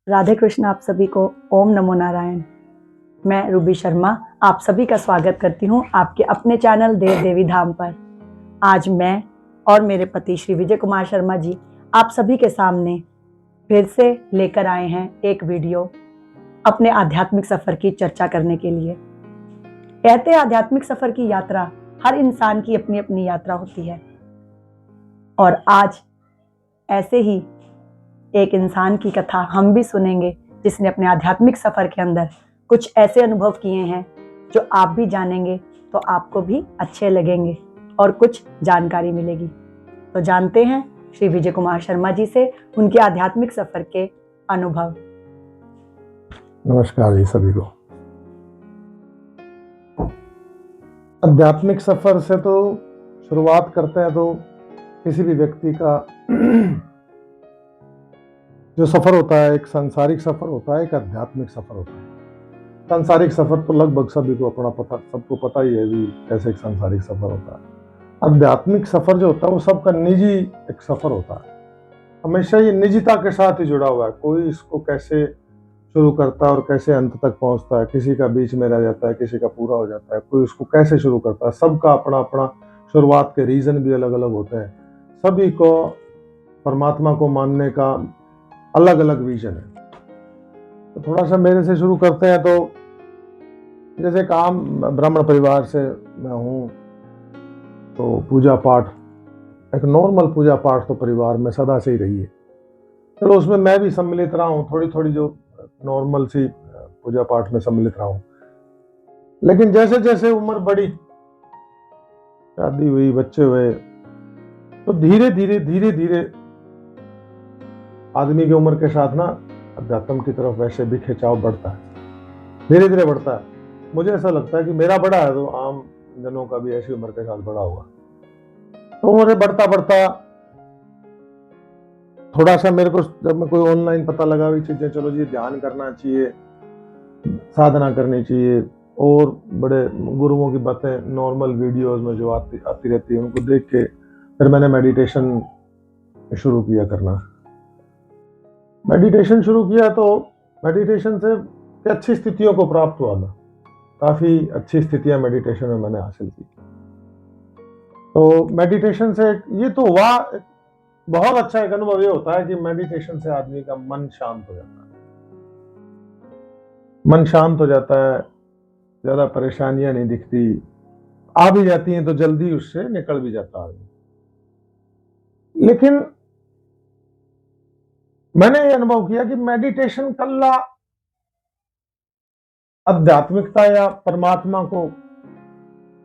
राधे कृष्ण आप सभी को। ओम नमो नारायण। मैं रूबी शर्मा आप सभी का स्वागत करती हूँ आपके अपने चैनल देव देवी धाम पर। आज मैं और मेरे पति श्री विजय कुमार शर्मा जी आप सभी के सामने फिर से लेकर आए हैं एक वीडियो अपने आध्यात्मिक सफर की चर्चा करने के लिए। कहते हैं आध्यात्मिक सफर की यात्रा हर इंसान की अपनी अपनी यात्रा होती है और आज ऐसे ही एक इंसान की कथा हम भी सुनेंगे जिसने अपने आध्यात्मिक सफर के अंदर कुछ ऐसे अनुभव किए हैं जो आप भी जानेंगे तो आपको भी अच्छे लगेंगे और कुछ जानकारी मिलेगी। तो जानते हैं श्री विजय कुमार शर्मा जी से उनके आध्यात्मिक सफर के अनुभव। नमस्कार जी सभी को। आध्यात्मिक सफर से तो शुरुआत करते हैं तो किसी भी व्यक्ति का जो सफर होता है, एक सांसारिक सफर होता है, एक आध्यात्मिक सफर होता है। सांसारिक सफर तो लगभग सभी को सबको पता ही है भी कैसे एक सांसारिक सफर होता है। आध्यात्मिक सफर जो होता है वो सबका निजी एक सफर होता है। हमेशा ये निजता के साथ ही जुड़ा हुआ है। कोई इसको कैसे शुरू करता है और कैसे अंत तक पहुंचता है, किसी का बीच में रह जाता है, किसी का पूरा हो जाता है, कोई उसको कैसे शुरू करता है, सबका अपना अपना शुरुआत के रीजन भी अलग अलग होते हैं। सभी को परमात्मा को मानने का अलग अलग विजन है। तो थोड़ा सा मेरे से शुरू करते हैं। तो जैसे एक आम ब्राह्मण परिवार से मैं हूँ, तो पूजा पाठ एक नॉर्मल पूजा पाठ तो परिवार में सदा से ही रही है। चलो उसमें मैं भी सम्मिलित रहा हूँ, थोड़ी थोड़ी जो नॉर्मल सी पूजा पाठ में सम्मिलित रहा हूँ। लेकिन जैसे जैसे उम्र बढ़ी, शादी हुई, बच्चे हुए, तो धीरे धीरे धीरे धीरे आदमी की उम्र के साथ ना अध्यात्म की तरफ वैसे भी खिंचाव बढ़ता है, धीरे धीरे बढ़ता है। मुझे ऐसा लगता है कि मेरा बड़ा है तो आम जनों का भी ऐसी उम्र के साथ बड़ा होगा। तो मुझे बढ़ता बढ़ता थोड़ा सा मेरे को जब मैं कोई ऑनलाइन पता लगा हुई चीजें, चलो जी ध्यान करना चाहिए, साधना करनी चाहिए, और बड़े गुरुओं की बातें नॉर्मल वीडियोस में जो आती रहती है उनको देख के फिर मैंने मेडिटेशन शुरू किया करना। मेडिटेशन शुरू किया तो मेडिटेशन से अच्छी स्थितियों को प्राप्त हुआ। मैं काफी अच्छी स्थितियां मेडिटेशन में मैंने हासिल की। तो मेडिटेशन से ये तो हुआ, बहुत अच्छा एक अनुभव ये होता है कि मेडिटेशन से आदमी का मन शांत हो जाता है। मन शांत हो जाता है, ज्यादा परेशानियां नहीं दिखती, आ भी जाती हैं तो जल्दी उससे निकल भी जाता है। लेकिन मैंने ये अनुभव किया कि मेडिटेशन कल्ला आध्यात्मिकता या परमात्मा को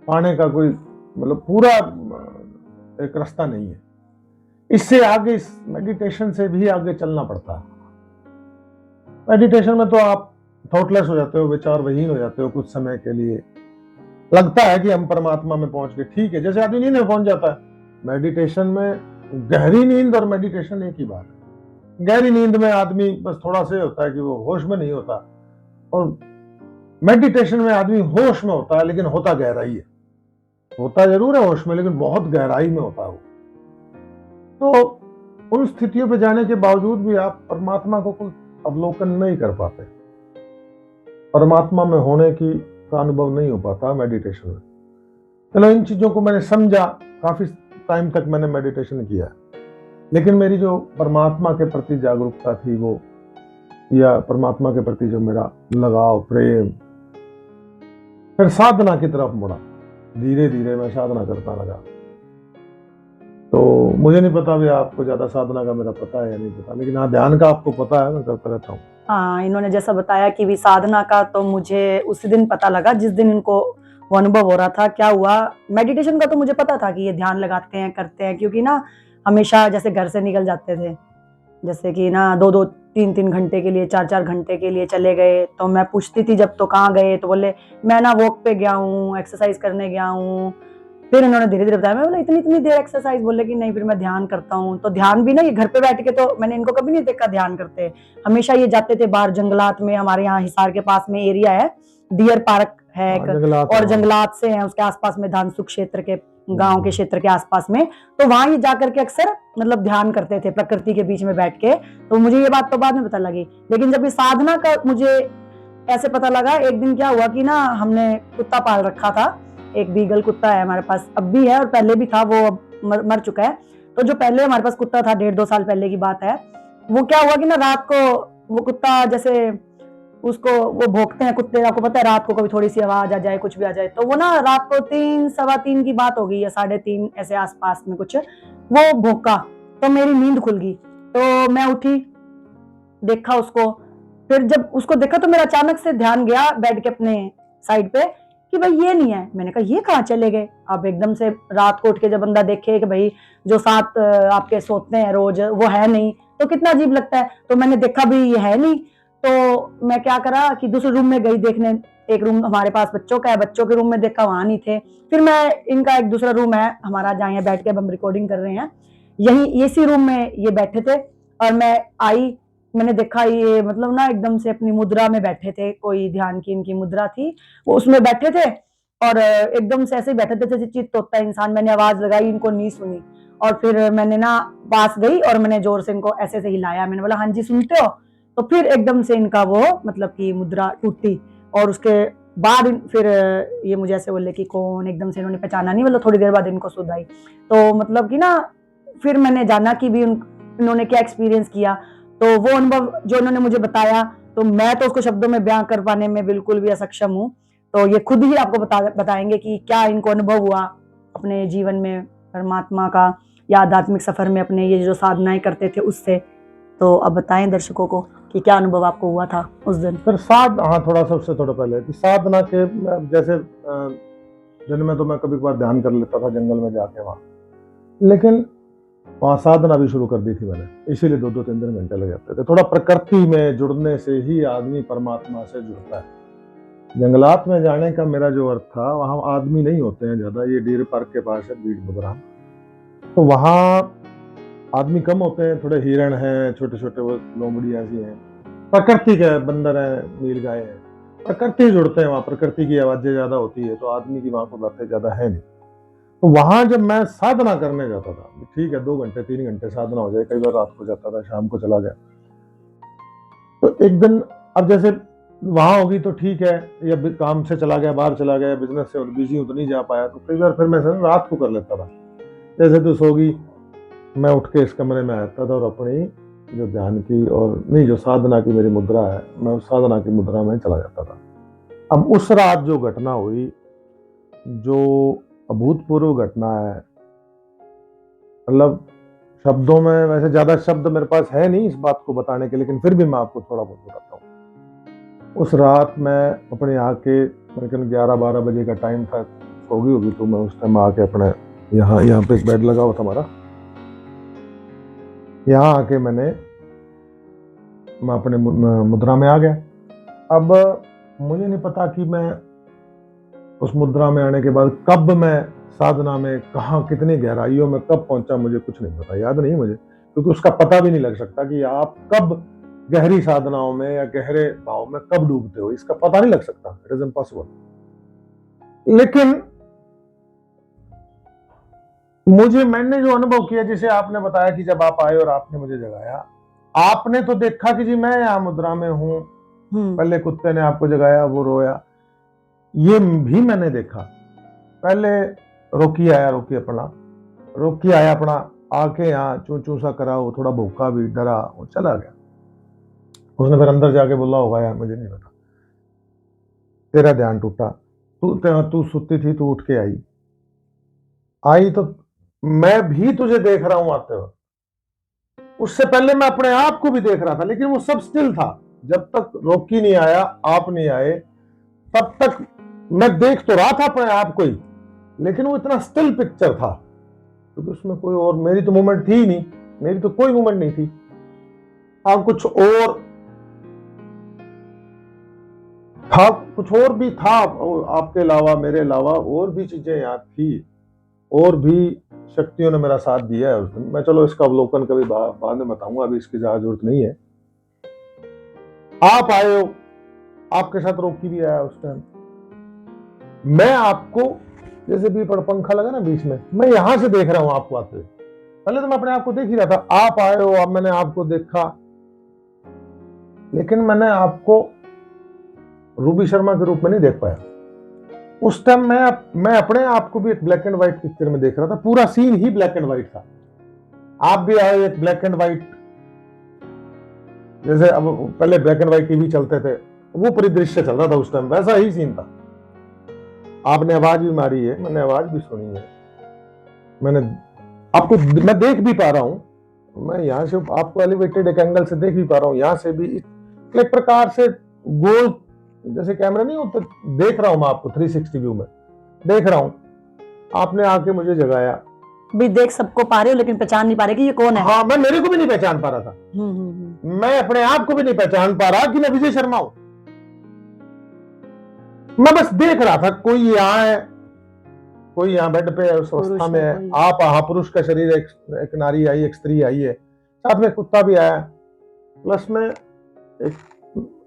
पाने का कोई मतलब पूरा एक रास्ता नहीं है। इससे आगे, इस मेडिटेशन से भी आगे चलना पड़ता है। मेडिटेशन में तो आप थॉटलेस हो जाते हो, विचार विहीन हो जाते हो कुछ समय के लिए। लगता है कि हम परमात्मा में पहुंच गए, ठीक है, जैसे आदमी नींद में पहुंच जाता है। मेडिटेशन में गहरी नींद और मेडिटेशन एक ही बात है। गहरी नींद में आदमी बस थोड़ा सा होता है कि वो होश में नहीं होता, और मेडिटेशन में आदमी होश में होता है लेकिन होता गहराई है। होता जरूर है होश में लेकिन बहुत गहराई में होता है वो। तो उन स्थितियों पे जाने के बावजूद भी आप परमात्मा को कोई अवलोकन नहीं कर पाते, परमात्मा में होने का अनुभव नहीं हो पाता मेडिटेशन में। चलो इन चीजों को मैंने समझा, काफी टाइम तक मैंने मेडिटेशन किया, लेकिन मेरी जो परमात्मा के प्रति जागरूकता थी वो, या परमात्मा के प्रति जो मेरा लगाव, प्रेम, फिर साधना की तरफ मुड़ा। धीरे धीरे मैं साधना करता लगा। तो मुझे नहीं पता भी आपको ज्यादा साधना का मेरा पता है या नहीं पता, लेकिन हाँ ध्यान का आपको पता है, मैं करता रहता हूँ। हाँ, इन्होंने जैसा बताया कि भी साधना का तो मुझे उसी दिन पता लगा जिस दिन इनको वो अनुभव हो रहा था। क्या हुआ, मेडिटेशन का तो मुझे पता था कि ये ध्यान लगाते हैं, करते हैं, क्योंकि ना हमेशा जैसे घर से निकल जाते थे, जैसे कि ना 2-2 3-3 घंटे के लिए, 4-4 घंटे के लिए चले गए, तो मैं पूछती थी जब तो कहाँ गए, तो बोले मैं ना वॉक पे गया हूँ, एक्सरसाइज करने गया हूँ। फिर इन्होंने धीरे धीरे बताया, मैं बोला इतनी इतनी देर एक्सरसाइज, बोले कि नहीं फिर मैं ध्यान करता हूँ। तो ध्यान भी ना ये घर पे बैठ के, तो मैंने इनको कभी नहीं देखा ध्यान करते। हमेशा ये जाते थे बाहर जंगलात में, हमारे यहाँ हिसार के पास में एरिया है, डियर पार्क है एक, जंगलात और है। जंगलात से हैं उसके आसपास में, धानसुख क्षेत्र के गांव के क्षेत्र के आसपास में। तो वहां ये जाकर के अक्सर मतलब ध्यान करते थे प्रकृति के बीच में बैठ के। तो मुझे ये बात तो बाद में पता लगी, लेकिन जब ये साधना का मुझे ऐसे पता लगा, एक दिन क्या हुआ कि ना हमने कुत्ता पाल रखा था, एक बीगल कुत्ता है हमारे पास, अब भी है और पहले भी था, वो अब मर चुका है। तो जो पहले हमारे पास कुत्ता था, 1.5-2 साल पहले की बात है, वो क्या हुआ कि ना रात को वो कुत्ता जैसे उसको वो भौंकते हैं कुत्ते, आपको पता है रात को कभी थोड़ी सी आवाज आ जाए, कुछ भी आ जाए, तो वो ना रात को 3-3:15 की बात हो गई या 3:30 ऐसे आसपास में कुछ, वो भौंका। तो मेरी नींद खुल गई, तो मैं उठी, देखा उसको। फिर जब उसको देखा तो मेरा अचानक से ध्यान गया बेड के अपने साइड पे कि भाई ये नहीं है। मैंने कहा ये कहाँ चले गए। अब एकदम से रात को उठ के जब बंदा देखे कि भाई जो साथ आपके सोते हैं रोज वो है नहीं, तो कितना अजीब लगता है। तो मैंने देखा भी ये है नहीं, तो मैं क्या करा कि दूसरे रूम में गई देखने। एक रूम हमारे पास बच्चों का है, बच्चों के रूम में देखा, वहां नहीं थे। फिर मैं इनका एक दूसरा रूम है हमारा, जहाँ यहाँ बैठ के अब हम रिकॉर्डिंग कर रहे हैं, यही इसी रूम में ये बैठे थे। और मैं आई, मैंने देखा ये मतलब ना एकदम से अपनी मुद्रा में बैठे थे, कोई ध्यान की इनकी मुद्रा थी, वो उसमें बैठे थे। और एकदम से ऐसे ही बैठे थे जैसे चित्त होता है इंसान। मैंने आवाज लगाई, इनको नहीं सुनी। और फिर मैंने ना पास गई और मैंने जोर से इनको ऐसे से हिलाया, मैंने बोला हाँ जी सुनते हो। तो फिर एकदम से इनका वो मतलब कि मुद्रा टूटी। और उसके बाद फिर ये मुझे ऐसे बोले कि कौन, एकदम से इन्होंने पहचाना नहीं, मतलब थोड़ी देर बाद इनको सुध आई। तो मतलब कि ना फिर मैंने जाना कि भी इन्होंने क्या एक्सपीरियंस किया। तो वो अनुभव जो इन्होंने मुझे बताया, तो मैं तो उसको शब्दों में बयां कर पाने में बिल्कुल भी असक्षम हूँ। तो ये खुद ही आपको बताएंगे कि क्या इनको अनुभव हुआ अपने जीवन में परमात्मा का, या आध्यात्मिक सफर में अपने ये जो साधनाएं करते थे उससे। तो अब बताएं दर्शकों को कि क्या अनुभव आपको हुआ था उस दिन। फिर हाँ थोड़ा सा उससे थोड़ा पहले कि साधना के जैसे दिन में तो मैं कभी कभार ध्यान कर लेता था जंगल में जाके वहाँ, लेकिन वहाँ साधना भी शुरू कर दी थी मैंने, इसीलिए 2-2 3-3 घंटे लग जाते थे। थोड़ा प्रकृति में जुड़ने से ही आदमी परमात्मा से जुड़ता है। जंगलात में जाने का मेरा जो अर्थ था, वहाँ आदमी नहीं होते हैं ज्यादा, ये डियर पार्क के पास है बीड़ बुधराम, तो वहाँ आदमी कम होते हैं, थोड़े हिरण हैं, छोटे छोटे वो लोमड़ियाँ सी हैं, प्रकृति के बंदर हैं, नीलगाय हैं, प्रकृति जुड़ते हैं वहाँ, प्रकृति की आवाजें ज्यादा होती है, तो आदमी की वहाँ को बातें ज्यादा है नहीं। तो वहां जब मैं साधना करने जाता था, ठीक है 2 घंटे 3 घंटे साधना हो जाए, कई बार रात को जाता था, शाम को चला गया। तो एक दिन अब जैसे वहां होगी तो ठीक है, या काम से चला गया, बाहर चला गया, बिजनेस से बिजी हूं तो नहीं जा पाया, तो कई बार फिर मैं रात को कर लेता था। जैसे तो सोगी, मैं उठ के इस कमरे में आता था और अपनी जो ध्यान की और नहीं जो साधना की मेरी मुद्रा है, मैं उस साधना की मुद्रा में चला जाता था। अब उस रात जो घटना हुई, जो अभूतपूर्व घटना है, मतलब शब्दों में वैसे ज्यादा शब्द मेरे पास है नहीं इस बात को बताने के, लेकिन फिर भी मैं आपको थोड़ा बहुत बताता हूँ। उस रात मैं अपने आके, लेकिन 11-12 बजे का टाइम था, सो गई होगी, तो मैं उस टाइम आके अपने यहाँ पे एक बेड लगा हुआ था हमारा, यहाँ आके मैं अपने मुद्रा में आ गया। अब मुझे नहीं पता कि मैं उस मुद्रा में आने के बाद कब मैं साधना में कहाँ कितनी गहराइयों में कब पहुंचा, मुझे कुछ नहीं पता, याद नहीं मुझे, क्योंकि उसका पता भी नहीं लग सकता कि आप कब गहरी साधनाओं में या गहरे भाव में कब डूबते हो, इसका पता नहीं लग सकता, इट इज इम्पॉसिबल। लेकिन मैंने जो अनुभव किया, जिसे आपने बताया कि जब आप आए और आपने मुझे जगाया, आपने तो देखा कि जी मैं यहाँ मुद्रा में हूँ, पहले कुत्ते ने आपको जगाया, वो रोया, ये भी मैंने देखा। पहले रोकी आया अपना आके यहाँ चू चू सा करा, वो थोड़ा भूखा भी, डरा, वो चला गया। उसने फिर अंदर जाके बोला होगा यार मुझे नहीं पता, तेरा ध्यान टूटा, तू सुती थी, तू उठ के आई तो मैं भी तुझे देख रहा हूं आते वक्त। उससे पहले मैं अपने आप को भी देख रहा था, लेकिन वो सब स्टिल था। जब तक रोकी नहीं आया, आप नहीं आए, तब तक मैं देख तो रहा था अपने आप को ही, लेकिन वो इतना स्टिल पिक्चर था, क्योंकि उसमें कोई और मेरी तो मूवमेंट थी ही नहीं, मेरी तो कोई मूवमेंट नहीं थी। हाँ कुछ और था, कुछ और भी था आपके अलावा, मेरे अलावा और भी चीजें याद थी, और भी शक्तियों ने मेरा साथ दिया है उस दिन। मैं चलो इसका अवलोकन कभी बाद में बताऊंगा, अभी इसकी ज्यादा जरूरत नहीं है। आप आए हो, आपके साथ रॉकी भी आया उस टाइम। मैं आपको जैसे भी पंखा लगा ना बीच में, मैं यहां से देख रहा हूं आपको आते हुए। पहले तो मैं अपने आप को देख ही रहा था, आप आए हो, अब मैंने आपको देखा, लेकिन मैंने आपको रूबी शर्मा के रूप में नहीं देख पाया। उस टाइम मैं अपने आप को भी एक ब्लैक एंड व्हाइट पिक्चर में देख रहा था, पूरा सीन ही ब्लैक एंड व्हाइट था। आप भी आए एक ब्लैक एंड व्हाइट, जैसे अब पहले ब्लैक एंड व्हाइट टीवी चलते थे, वो परिदृश्य चल रहा था उस टाइम, वैसा ही सीन था। आपने आवाज भी मारी है, मैंने आवाज भी सुनी है, मैंने आपको, मैं देख भी पा रहा हूं, मैं यहां से आपको एलिवेटेड एक एंगल से देख भी पा रहा हूं, यहां से भी एक प्रकार से गोल जैसे कैमरा नहीं होता, देख रहा हूं मैं आपको 360 व्यू में देख रहा हूं। आपने आके मुझे जगाया, भी देख सबको पा रहे हो लेकिन पहचान नहीं पा रहे कि ये कौन है। हाँ, मैं मेरे को भी नहीं पहचान पा रहा था। मैं अपने आप को भी नहीं पहचान पा रहा कि मैं विजय शर्मा हूं। मैं बस देख रहा था, कोई यहाँ है, कोई यहाँ बेड पे है, उस अवस्था में है, आप पुरुष का शरीर, एक नारी आई, एक स्त्री आई है, साथ में कुत्ता भी आया। प्लस में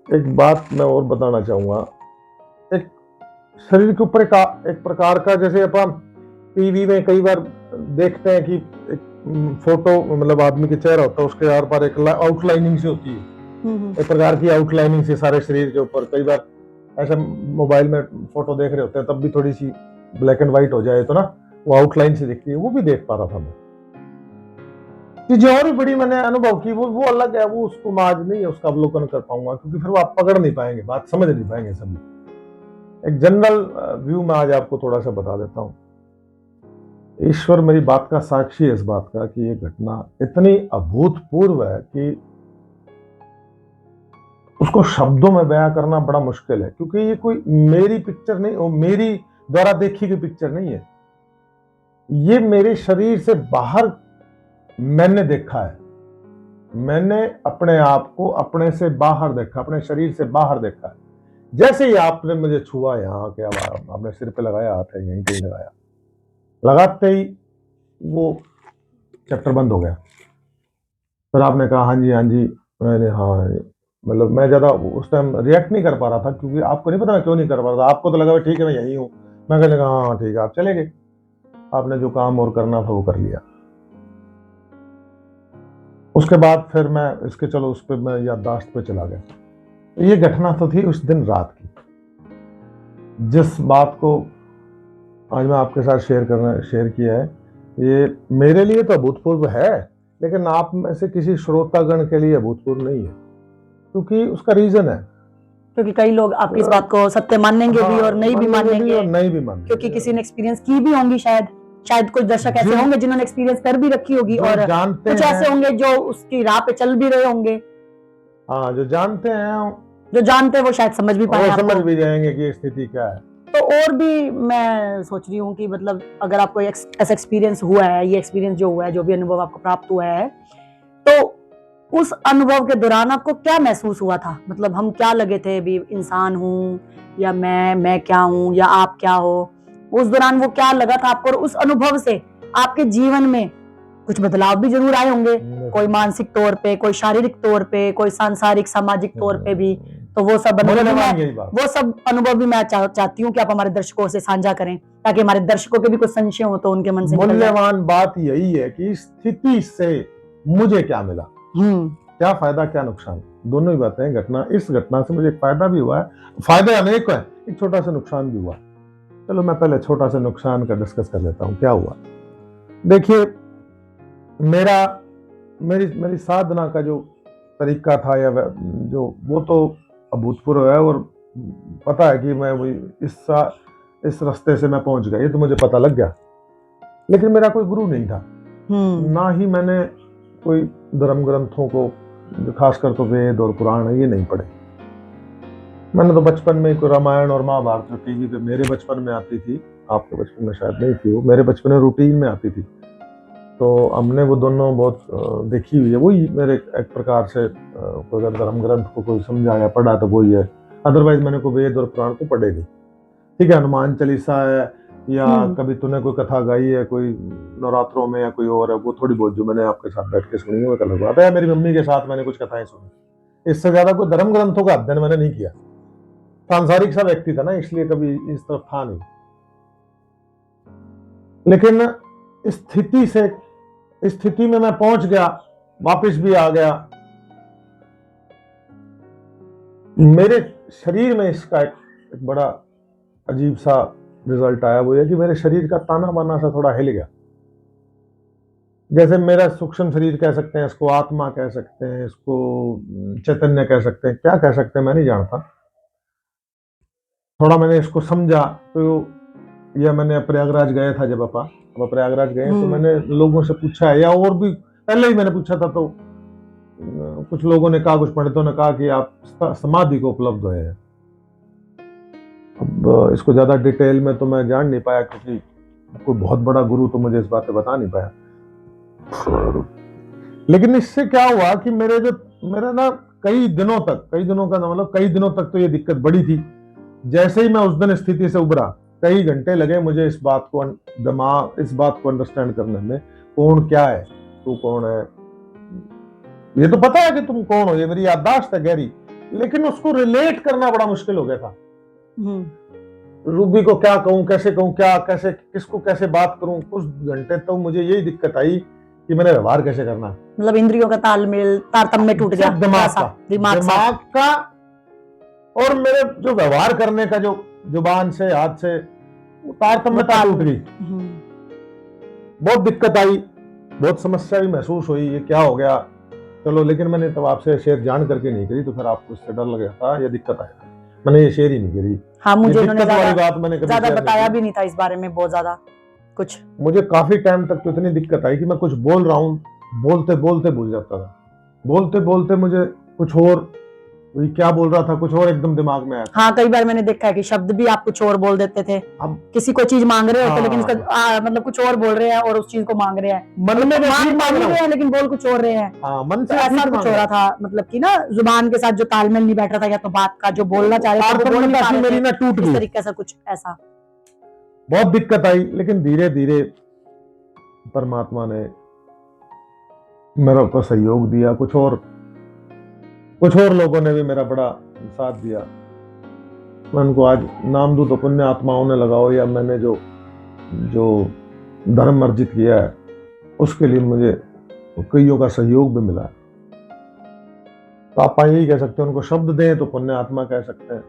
एक बात मैं और बताना चाहूंगा, एक शरीर के ऊपर एक प्रकार का, जैसे अपन टीवी में कई बार देखते हैं कि एक फोटो, मतलब आदमी के चेहरा होता है, उसके आर पार एक आउटलाइनिंग से होती है, एक प्रकार की आउटलाइनिंग से सारे शरीर के ऊपर। कई बार ऐसा मोबाइल में फोटो देख रहे होते हैं, तब भी थोड़ी सी ब्लैक एंड व्हाइट हो जाए तो ना वो आउटलाइन से दिखती है, वो भी देख पा रहा था मैं। चीजें और भी बड़ी मैंने अनुभव की, वो अलग है, वो उसको मैं आज नहीं उसका अवलोकन कर पाऊंगा, क्योंकि फिर वो आप पकड़ नहीं पाएंगे, बात समझ नहीं पाएंगे सभी। एक जनरल व्यू में आज आपको थोड़ा सा बता देता हूं। ईश्वर मेरी बात का साक्षी है इस बात का कि ये घटना इतनी अभूतपूर्व है कि उसको शब्दों में बयां करना बड़ा मुश्किल है, क्योंकि ये कोई मेरी पिक्चर नहीं, वो मेरी द्वारा देखी गई पिक्चर नहीं है, ये मेरे शरीर से बाहर मैंने देखा है। मैंने अपने आप को अपने से बाहर देखा, अपने शरीर से बाहर देखा है। जैसे ही आपने मुझे छुआ, यहाँ के आपने सिर पे लगाया, हाथ है यहीं कहीं लगाया, लगाते ही वो चैप्टर बंद हो गया। फिर आपने कहा हाँ जी हाँ जी, मैंने हाँ, मतलब मैं ज्यादा उस टाइम रिएक्ट नहीं कर पा रहा था, क्योंकि आपको नहीं पता मैं क्यों नहीं कर पा रहा था। आपको तो लगा ठीक है मैं यही हूँ, मैं कहने लगा हाँ ठीक है, आप चले गए, आपने जो काम और करना था वो कर लिया। उसके बाद फिर मैं इसके चलो उस पर मैं याददाश्त पे चला गया। ये घटना तो थी उस दिन रात की, जिस बात को आज मैं आपके साथ शेयर किया है, ये मेरे लिए तो अभूतपूर्व है, लेकिन आप में से किसी श्रोतागण के लिए अभूतपूर्व नहीं है, क्योंकि उसका रीजन है, क्योंकि कई लोग आपकी इस बात को सत्य मानेंगे भी और नहीं भी मानेंगे, और नहीं भी मानेंगे, क्योंकि किसी ने एक्सपीरियंस की भी होंगी, शायद कुछ दर्शक ऐसे होंगे जिन्होंने एक्सपीरियंस कर भी रखी होगी, और कुछ ऐसे होंगे जो उसकी राह पे चल भी रहे होंगे। हाँ, जो जानते हैं, जो जानते हैं वो शायद समझ भी पाए, समझ भी जाएंगे कि स्थिति क्या है। तो और भी मैं सोच रही हूँ कि मतलब अगर आपको ऐसा एक्सपीरियंस हुआ है, ये एक्सपीरियंस जो हुआ है, जो भी अनुभव आपको प्राप्त हुआ है, तो उस अनुभव के दौरान आपको क्या महसूस हुआ था? मतलब हम क्या लगे थे, भी इंसान हूँ या मैं क्या हूँ या आप क्या हो, उस दौरान वो क्या लगा था आपको? और उस अनुभव से आपके जीवन में कुछ बदलाव भी जरूर आए होंगे, कोई मानसिक तौर पे, कोई शारीरिक तौर पे, कोई सांसारिक सामाजिक तौर पे भी, तो वो सब अनुभव भी मैं चाहती हूँ कि आप हमारे दर्शकों से साझा करें, ताकि हमारे दर्शकों के भी कुछ संशय हो तो उनके मन से। मूल्यवान बात यही है कि स्थिति से मुझे क्या मिला, क्या फायदा क्या नुकसान, दोनों ही बातें हैं। इस घटना से मुझे एक फायदा भी हुआ है, फायदे अनेक है, एक छोटा सा नुकसान भी हुआ। चलो मैं पहले छोटा सा नुकसान का डिस्कस कर लेता हूँ। क्या हुआ, देखिए, मेरी साधना का जो तरीका था या जो, वो तो अभूतपूर्व है, और पता है कि मैं इस रास्ते से मैं पहुंच गया, ये तो मुझे पता लग गया। लेकिन मेरा कोई गुरु नहीं था, ना ही मैंने कोई धर्म ग्रंथों को, खासकर तो वेद और पुराण ये नहीं पढ़े। मैंने तो बचपन में कोई रामायण और महाभारत जो टीवी पे मेरे बचपन में आती थी, आपके बचपन में शायद नहीं थी, वो मेरे बचपन में रूटीन में आती थी, तो हमने वो दोनों बहुत देखी हुई है। वही मेरे एक प्रकार से कोई अगर धर्म ग्रंथ को कोई समझा या पढ़ा तो वही है, अदरवाइज मैंने कोई वेद और पुराण को पढ़े नहीं। ठीक है, हनुमान चालीसा है या कभी तूने कोई कथा गाई है कोई नवरात्रों में या कोई और है, वो थोड़ी बहुत जो मैंने आपके साथ बैठ के सुनी है वो अलग बात है, या मेरी मम्मी के साथ मैंने कुछ कथाएं सुनी। इससे ज्यादा कोई धर्म ग्रंथों का अध्ययन मैंने नहीं किया। सांसारिक सा व्यक्ति था ना, इसलिए कभी इस तरफ था नहीं। लेकिन स्थिति में मैं पहुंच गया, वापस भी आ गया। मेरे शरीर में इसका एक बड़ा अजीब सा रिजल्ट आया। वो ये कि मेरे शरीर का ताना बाना सा थोड़ा हिल गया। जैसे मेरा सूक्ष्म शरीर कह सकते हैं इसको, आत्मा कह सकते हैं इसको, चैतन्य कह सकते हैं, क्या कह सकते हैं मैं नहीं जानता। थोड़ा मैंने इसको समझा तो यह मैंने प्रयागराज गया था जब अब प्रयागराज गए तो मैंने लोगों से पूछा, या और भी पहले ही मैंने पूछा था, तो कुछ लोगों ने कहा, कुछ पंडितों ने कहा कि आप समाधि को उपलब्ध हुए हैं। अब इसको ज्यादा डिटेल में तो मैं जान नहीं पाया, क्योंकि कोई बहुत बड़ा गुरु तो मुझे इस बात पे बता नहीं पाया। लेकिन इससे क्या हुआ कि मेरा ना कई दिनों तक तो ये दिक्कत बड़ी थी। जैसे ही मैं उस दिन स्थिति से उभरा, कई घंटे लगे मुझे इस बात को अंडरस्टैंड करने में, कौन क्या है, तू कौन है। ये तो पता है कि तुम कौन हो, ये मेरी याददाश्त है गहरी, लेकिन उसको रिलेट करना बड़ा मुश्किल हो गया था। रूबी को क्या कहूं, कैसे कहूं, किसको कैसे बात करूं। कुछ घंटे तो मुझे यही दिक्कत आई कि मैंने व्यवहार कैसे करना। मतलब इंद्रियों का तारतम्य टूट गया, दिमाग का और मेरे जो व्यवहार करने का, जो जुबान से, हाथ से, वो तारतम्य टूट गई। बहुत दिक्कत आई, बहुत समस्या भी महसूस हुई, ये क्या हो गया। चलो, लेकिन मैंने तब आपसे शेयर जान करके नहीं करी, तो फिर आपको इससे डर लग गया था या दिक्कत आया, मैंने ये शेयर ही नहीं करी। हाँ, मुझे इन्होंने ज्यादा बताया भी नहीं था इस बारे में, बहुत ज्यादा कुछ। मुझे काफी टाइम तक तो इतनी दिक्कत आई कि मैं कुछ बोल रहा हूँ, बोलते बोलते भूल जाता था, बोलते बोलते मुझे कुछ और, क्या बोल रहा था कुछ और एकदम दिमाग में आया। हाँ, कई बार मैंने देखा है कि शब्द भी आप कुछ और बोल देते थे। अब किसी को चीज मांग रहे होते, लेकिन उसका मतलब कुछ और बोल रहे हैं और उस चीज को मांग रहे हैं, मन में मांग रहे हैं लेकिन बोल कुछ और रहे हैं। मन से ऐसा कुछ हो रहा था, मतलब कि ना जुबान के साथ जो तालमेल नहीं बैठ रहा था, या तो बात का जो बोलना चाह रहे थे वो मेरी ना टूट गई, इस तरीके से कुछ ऐसा बहुत दिक्कत आई। लेकिन धीरे धीरे परमात्मा ने मेरे को सहयोग दिया, कुछ और लोगों ने भी मेरा बड़ा साथ दिया। मैं उनको आज नाम दूं तो पुण्य आत्माओं ने लगाओ, या मैंने जो धर्म अर्जित किया है उसके लिए मुझे कईयों का सहयोग भी मिला है। तो आप यही कह सकते हैं, उनको शब्द दें तो पुण्य आत्मा कह सकते हैं,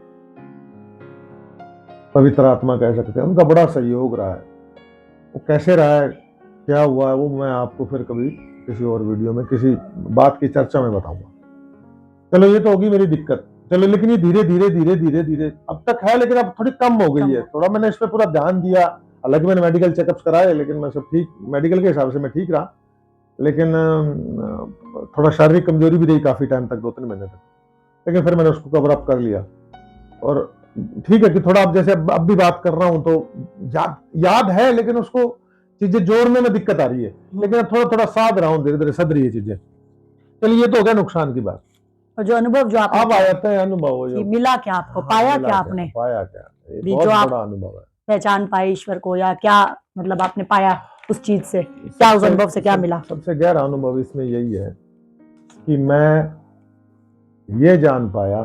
पवित्र आत्मा कह सकते हैं। उनका बड़ा सहयोग रहा है। वो कैसे रहा है, क्या हुआ है, वो मैं आपको फिर कभी किसी और वीडियो में किसी बात की चर्चा में बताऊंगा। चलो, ये तो होगी मेरी दिक्कत। चलो, लेकिन ये धीरे धीरे अब तक है, लेकिन अब थोड़ी कम हो गई है। थोड़ा मैंने इस पे पूरा ध्यान दिया। हालांकि मैंने मेडिकल चेकअप्स कराए, लेकिन मैं सब ठीक, मेडिकल के हिसाब से मैं ठीक रहा, लेकिन थोड़ा शारीरिक कमजोरी भी रही काफी टाइम तक, 2-3 महीने तक। लेकिन फिर मैंने उसको कवर अप कर लिया, और ठीक है कि थोड़ा अब जैसे अब भी बात कर रहा हूं तो याद है, लेकिन उसको चीजें जोड़ने में दिक्कत आ रही है। लेकिन अब थोड़ा थोड़ा साध रहा हूँ, धीरे धीरे सध रही है चीजें। चलिए, ये तो हो गया नुकसान की बात। और जो अनुभव जो आप आ जाते हैं, अनुभव मिला क्या आपको, पाया क्या आपने, पाया क्या, बहुत बड़ा अनुभव है। पहचान पाई ईश्वर को, या क्या मतलब आपने पाया उस चीज से, क्या उस अनुभव से क्या मिला? सबसे गहरा अनुभव इसमें यही है कि मैं ये जान पाया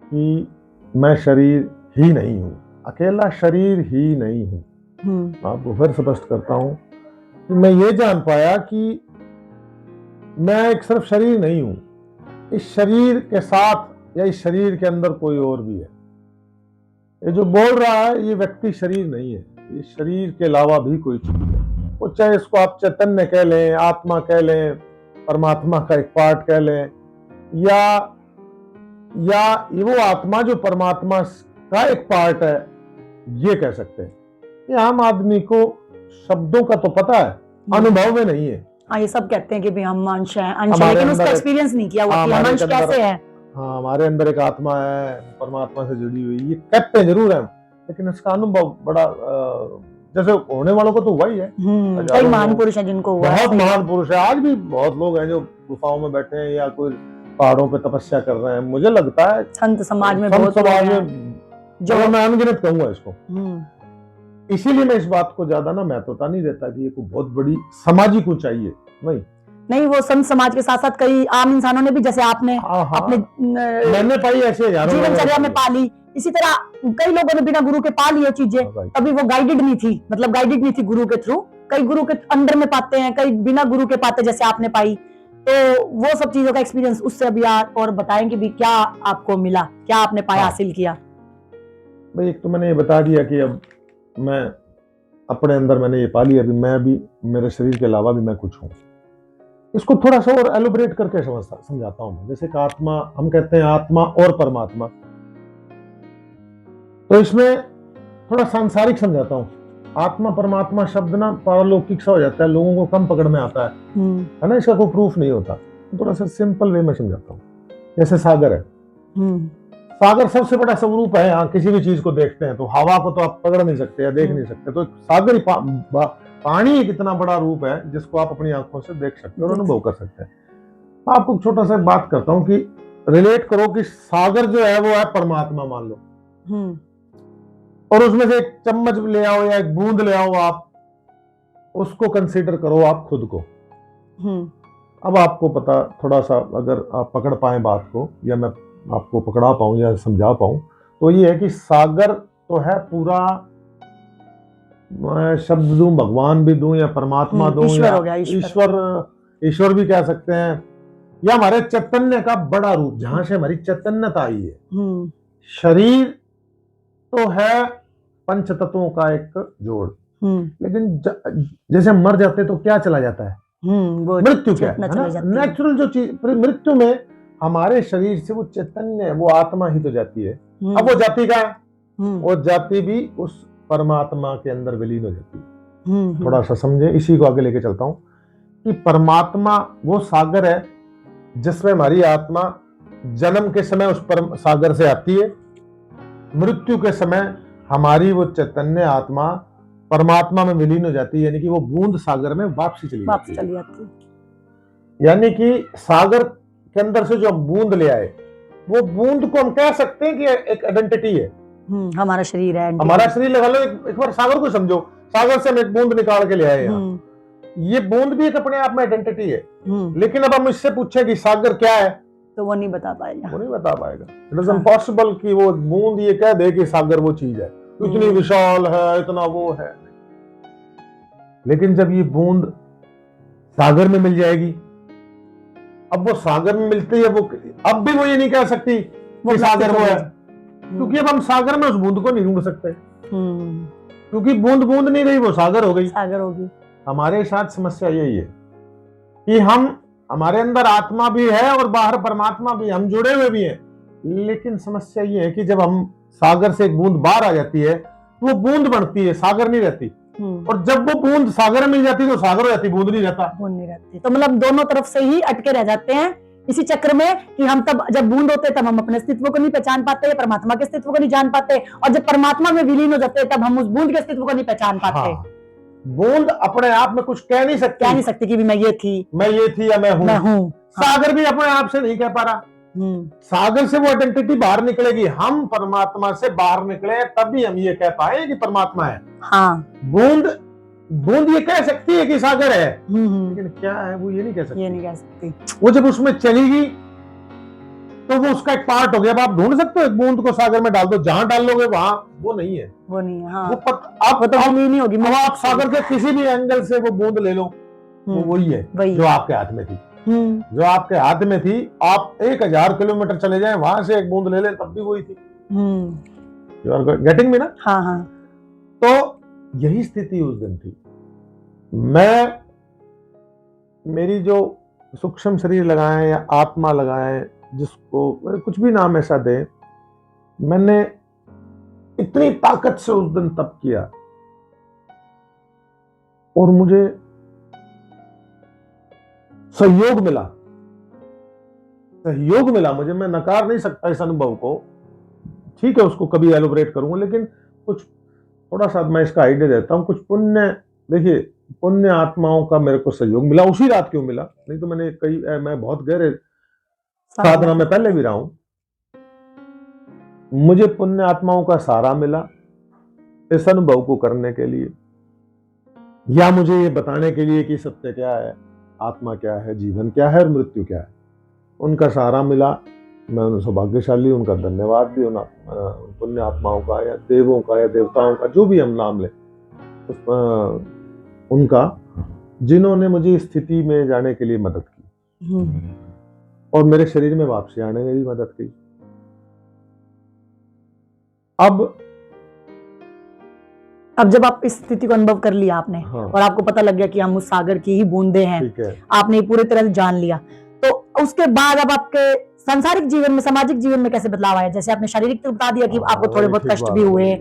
कि मैं शरीर ही नहीं हूँ, अकेला शरीर ही नहीं हूँ। आपको फिर स्पष्ट करता हूँ कि मैं ये जान पाया कि मैं एक सिर्फ शरीर नहीं हूँ, इस शरीर के साथ या इस शरीर के अंदर कोई और भी है। ये जो बोल रहा है ये व्यक्ति शरीर नहीं है, ये शरीर के अलावा भी कोई चीज है। वो चाहे इसको आप चैतन्य कह लें, आत्मा कह लें, परमात्मा का एक पार्ट कह लें, या वो आत्मा जो परमात्मा का एक पार्ट है, ये कह सकते हैं। ये आम आदमी को शब्दों का तो पता है, अनुभव में नहीं है। ये सब कहते हैं कि भी हम अंश हैं, लेकिन उसका एक्सपीरियंस नहीं किया हुआ कि हम अंश कैसे हैं। हाँ, हमारे अंदर एक आत्मा है परमात्मा से जुड़ी हुई, ये कहते जरूर है, लेकिन इसका अनुभव बड़ा जैसे होने वालों को तो हुआ ही है। कई महान पुरुष हैं जिनको हुआ, बहुत महान पुरुष है। आज भी बहुत लोग हैं जो गुफाओं में बैठे हैं या कोई पहाड़ों पे तपस्या कर रहे हैं। मुझे लगता है संत समाज में बहुत जो मैं अनगिनत कहूंगा इसको। इसीलिए मैं इस बात को ज्यादा ना महत्वता नहीं देता कि ये कोई बहुत बड़ी सामाजिक ऊंचाई है, नहीं। नहीं, वो संत समाज के साथ साथ कई आम इंसानों ने भी, जैसे आपने हाँ हाँ, अपने मैंने पाई ऐसे हजारों जीवनचर्या लोगों में ने पाली, इसी तरह कई लोगों ने बिना गुरु के पा ली ये चीजें। हाँ भाई। तभी वो गाइडेड नहीं थी, मतलब गाइडेड नहीं थी गुरु के थ्रू। कई गुरु के अंडर में पाते हैं, कई बिना गुरु के पाते, जैसे आपने पाई। तो वो सब चीजों का एक्सपीरियंस उससे अभी आप और बताएंगे भी, क्या आपको मिला, क्या आपने पाया, हाँ। हासिल किया। भाई एक तो मैंने ये बता दिया कि अब मैं अपने अंदर मैंने ये पा लिया, अभी मैं भी, मेरे शरीर के अलावा भी मैं कुछ हूँ। इसको थोड़ा सा और एलोबरेट करके समझाता हूँ मैं। जैसे कि आत्मा, हम कहते हैं आत्मा और परमात्मा, तो इसमें थोड़ा सांसारिक समझाता हूँ। आत्मा परमात्मा शब्द ना पारलौकिक सा हो जाता है, लोगों को कम पकड़ में आता है ना, इसका कोई प्रूफ नहीं होता। थोड़ा सा सिंपल वे में समझाता हूँ। जैसे सागर है, सागर सबसे बड़ा स्वरूप है। यहाँ किसी भी चीज को देखते हैं तो हवा को तो आप पकड़ नहीं सकते या देख नहीं सकते, तो सागर ही पानी एक इतना बड़ा रूप है जिसको आप अपनी आंखों से देख सकते हैं और अनुभव कर सकते हैं। आपको छोटा सा बात करता हूँ कि रिलेट करो कि सागर जो है वो है परमात्मा मान लो, और उसमें से एक चम्मच ले आओ या एक बूंद ले आओ, आप उसको कंसीडर करो आप खुद को। अब आपको पता, थोड़ा सा अगर आप पकड़ पाए बात को, या मैं आपको पकड़ा पाऊं या समझा पाऊं, तो ये है कि सागर तो है पूरा, मैं शब्द दूं, भगवान भी दूं या परमात्मा दूं ईश्वर या हो गया, ईश्वर भी कह सकते हैं, या हमारे चैतन्य का बड़ा रूप जहां से हमारी चैतन्यता आई है। शरीर तो है पंच तत्वों का एक जोड़, लेकिन जैसे मर जाते तो क्या चला जाता है, मृत्यु। क्या है ना, नेचुरल जो चीज, मृत्यु में हमारे शरीर से वो चैतन्य, वो आत्मा ही तो जाती है। अब वो जाति का है, वो जाति भी उस परमात्मा के अंदर विलीन हो जाती है। थोड़ा सा समझे, इसी को आगे लेके चलता हूं कि परमात्मा वो सागर है जिसमें हमारी आत्मा जन्म के समय उस पर सागर से आती है, मृत्यु के समय हमारी वो चैतन्य आत्मा परमात्मा में विलीन हो जाती है, यानी कि वो बूंद सागर में वापसी चली जाती है। यानी कि सागर के अंदर से जो हम बूंद ले आए, वो बूंद को हम कह सकते हैं कि एक आइडेंटिटी है, हमारा शरीर है, हमारा शरीर लगा लो। एक बार सागर को समझो, सागर से हम एक बूंद निकाल के ले आए यहाँ, ये बूंद भी एक अपने आप में आइडेंटिटी है। लेकिन अब हम इससे पूछे कि सागर क्या है, तो वो नहीं बता पाएगा, वो नहीं बता पाएगा। इट इज इम्पॉसिबल कि वो बूंद ये कह दे कि सागर वो चीज है, इतनी विशाल है, इतना वो है। लेकिन जब ये बूंद सागर में मिल जाएगी, अब वो सागर में मिलती है, वो अब भी वो ये नहीं कह सकती कि सागर वो है, क्योंकि अब हम सागर में उस बूंद को नहीं ढूंढ सकते, क्योंकि बूंद बूंद नहीं रही, वो सागर हो गई, सागर होगी। हमारे साथ समस्या यही है कि हमारे अंदर आत्मा भी है और बाहर परमात्मा भी, हम जुड़े हुए भी हैं, लेकिन समस्या ये है कि जब हम सागर से एक बूंद बाहर आ जाती है तो वो बूंद बनती है, सागर नहीं रहती। और जब वो बूंद सागर में मिल जाती है तो सागर हो जाती, बूंद नहीं रहता, बूंद नहीं रहती। तो मतलब दोनों तरफ से ही अटके रह जाते हैं इसी चक्र में कि हम तब जब बूंद होते तब हम अपने अस्तित्व को नहीं पहचान पाते, परमात्मा के अस्तित्व को नहीं जान पाते, और जब परमात्मा में विलीन हो जाते तब हम उस बूंद के अस्तित्व को नहीं पहचान पाते। हाँ, बूंद अपने आप में कुछ कह नहीं सकती कि मैं ये थी या मैं हूँ। सागर भी अपने आप से नहीं कह पा रहा, सागर से वो आइडेंटिटी बाहर निकलेगी, हम परमात्मा से बाहर निकले तभी हम ये कह पाए कि परमात्मा है। हाँ, बूंद ये कह सकती है कि सागर है, लेकिन क्या है वो ये नहीं कह सकती। वो जब उसमें चलेगी तो वो उसका एक पार्ट हो गया। अब आप ढूंढ सकते हो एक बूंद को सागर में डाल दो, जहां डाल लोगे वहां वो नहीं है, हाँ। वो तो नहीं होगी। आप सागर के किसी भी एंगल से वो बूंद ले लो, वो वही है जो आपके हाथ में थी, जो आपके हाथ में थी। आप 1000 किलोमीटर चले जाएं, वहां से एक बूंद ले लें, तब भी वही थी। यू आर गेटिंग मी ना? हाँ हाँ। तो यही स्थिति उस दिन थी। मेरी जो सूक्ष्म शरीर लगाए या आत्मा लगाए, जिसको कुछ भी नाम ऐसा दे, मैंने इतनी ताकत से उस दिन तप किया और मुझे सहयोग मिला मुझे। मैं नकार नहीं सकता इस अनुभव को, ठीक है, उसको कभी एलोबरेट करूंगा, लेकिन कुछ थोड़ा सा मैं इसका आइडिया देता हूं। कुछ देखिए पुण्य आत्माओं का मेरे को सहयोग मिला। उसी रात क्यों मिला, नहीं तो मैं बहुत गहरे साधना में पहले भी रहा हूं। मुझे पुण्य आत्माओं का सहारा मिला इस अनुभव को करने के लिए, या मुझे ये बताने के लिए कि सत्य क्या है। आत्मा क्या है, जीवन क्या है और मृत्यु क्या है। उनका सहारा मिला, मैं उन सौभाग्यशाली, उनका धन्यवाद भी उन पुण्य आत्माओं का या देवों का या देवताओं का, जो भी हम नाम लें, उनका, जिन्होंने मुझे इस स्थिति में जाने के लिए मदद की और मेरे शरीर में वापसी आने में भी मदद की। अब जब आप इस स्थिति को अनुभव कर लिया आपने, हाँ, और आपको पता लग गया कि हम उस सागर की ही बूंदे हैं, ठीक है, आपने पूरी तरह से जान लिया, तो उसके बाद अब आपके सांसारिक जीवन में, सामाजिक जीवन में कैसे बदलाव आया? जैसे आपने शारीरिक तो बता दिया कि आपको थोड़े बहुत कष्ट भी हुए,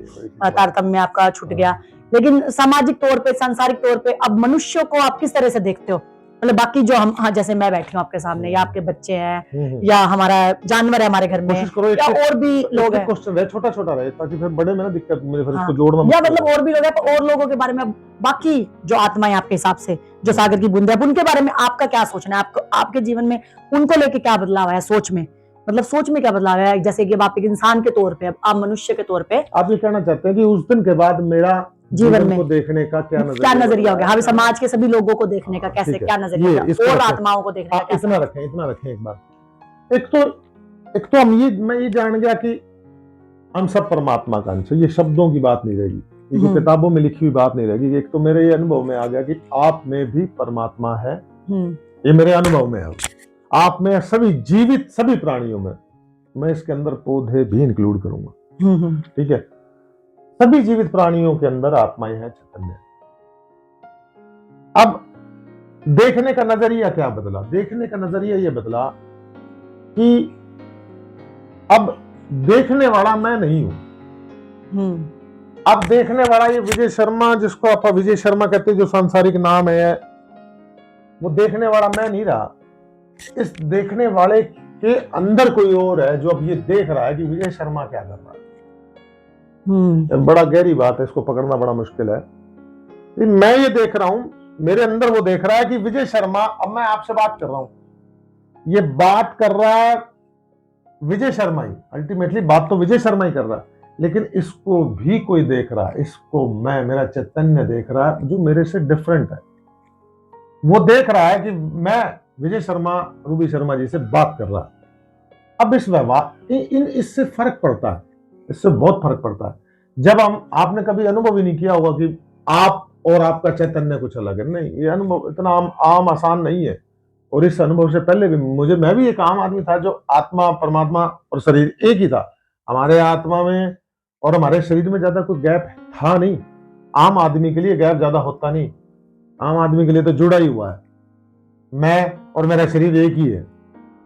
तारतम्य आपका छूट गया, लेकिन सामाजिक तौर पे, सांसारिक तौर पे अब मनुष्यों को आप किस तरह से देखते हो? मतलब बाकी जो हम, हाँ, जैसे मैं बैठी हूँ आपके सामने, या आपके बच्चे हैं, या हमारा जानवर है हमारे घर में, कोशिश करो या और भी लोग हैं, क्वेश्चन रहे, छोटा छोटा रहे, ताकि फिर बड़े में ना दिक्कत मुझे फिर हाँ, इसको जोड़ना या मुश्किल मतलब और भी लोग हैं, तो और लोगों के बारे में, बाकी जो आत्माएं आपके हिसाब से जो सागर की बूंदे हैं, उनके बारे में आपका क्या सोचना है? आपको, आपके जीवन में उनको लेके क्या बदलाव आया सोच में? मतलब सोच में क्या बदलाव आया? जैसे कि अब आप एक इंसान के तौर पे, अब आप मनुष्य के तौर पे आप ये कहना चाहते हैं कि उस दिन के बाद मेरा जीवन में को देखने का क्या नजरिया हो गया? हाँ, समाज के सभी लोगों को देखने का कैसे, ठीक है, क्या नजरिया ये हो इसको गया, और रखें। आत्माओं को देखने का कैसा? इतना रखें एक बार। एक तो मैं ये जान गया कि हम सब परमात्मा का अंश है। ये शब्दों की बात नहीं रहेगी, ये जो किताबों में लिखी हुई बात नहीं रहेगी। एक तो मेरे ये अनुभव में आ गया कि आप में भी परमात्मा है, ये मेरे अनुभव में है। आप में, सभी जीवित सभी प्राणियों में, मैं इसके अंदर पौधे भी इंक्लूड करूंगा, ठीक है, सभी जीवित प्राणियों के अंदर आत्माएं हैं, चैतन्य। अब देखने का नजरिया क्या बदला? देखने का नजरिया ये बदला कि अब देखने वाला मैं नहीं हूं। अब देखने वाला ये विजय शर्मा, जिसको आप विजय शर्मा कहते हैं, जो सांसारिक नाम है, वो देखने वाला मैं नहीं रहा। इस देखने वाले के अंदर कोई और है जो अब ये देख रहा है कि विजय शर्मा क्या कर रहा है। बड़ा गहरी बात है, इसको पकड़ना बड़ा मुश्किल है। मैं ये देख रहा हूं, मेरे अंदर वो देख रहा है कि विजय शर्मा, अब मैं आपसे बात कर रहा हूं, ये बात कर रहा है विजय शर्मा ही, अल्टीमेटली बात तो विजय शर्मा ही कर रहा है, लेकिन इसको भी कोई देख रहा है, इसको मैं, मेरा चैतन्य देख रहा है, जो मेरे से डिफरेंट है। वो देख रहा है कि मैं विजय शर्मा रूबी शर्मा जी से बात कर रहा है। अब इस व्यवहार, इससे फर्क पड़ता है, इससे बहुत फर्क पड़ता है। जब आपने कभी अनुभव ही नहीं किया होगा कि आप और आपका चैतन्य कुछ अलग है, नहीं, ये अनुभव इतना आम आसान नहीं है। और इस अनुभव से पहले भी मैं भी एक आम आदमी था, जो आत्मा, परमात्मा और शरीर एक ही था। हमारे आत्मा में और हमारे शरीर में ज्यादा कोई गैप था नहीं। आम आदमी के लिए गैप ज्यादा होता नहीं, आम आदमी के लिए तो जुड़ा ही हुआ है। मैं और मेरा शरीर एक ही है।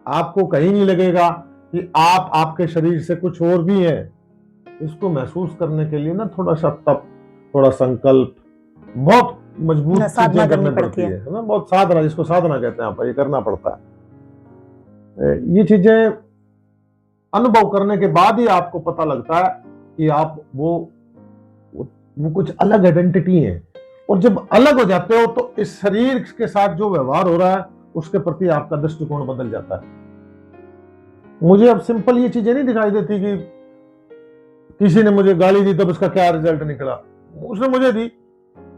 आपको कहीं नहीं लगेगा कि आप आपके शरीर से कुछ और भी है। इसको महसूस करने के लिए ना थोड़ा सा तप, थोड़ा संकल्प, बहुत मजबूत चीजें करनी पड़ती है ना, बहुत साधना, जिसको साधना कहते हैं, आप ये करना पड़ता है। ये चीजें अनुभव करने के बाद ही आपको पता लगता है कि आप वो कुछ अलग आइडेंटिटी है। और जब अलग हो जाते हो तो इस शरीर के साथ जो व्यवहार हो रहा है, उसके प्रति आपका दृष्टिकोण बदल जाता है। मुझे अब सिंपल ये चीजें नहीं दिखाई देती कि किसी ने मुझे गाली दी तब उसका क्या रिजल्ट निकला। उसने मुझे दी,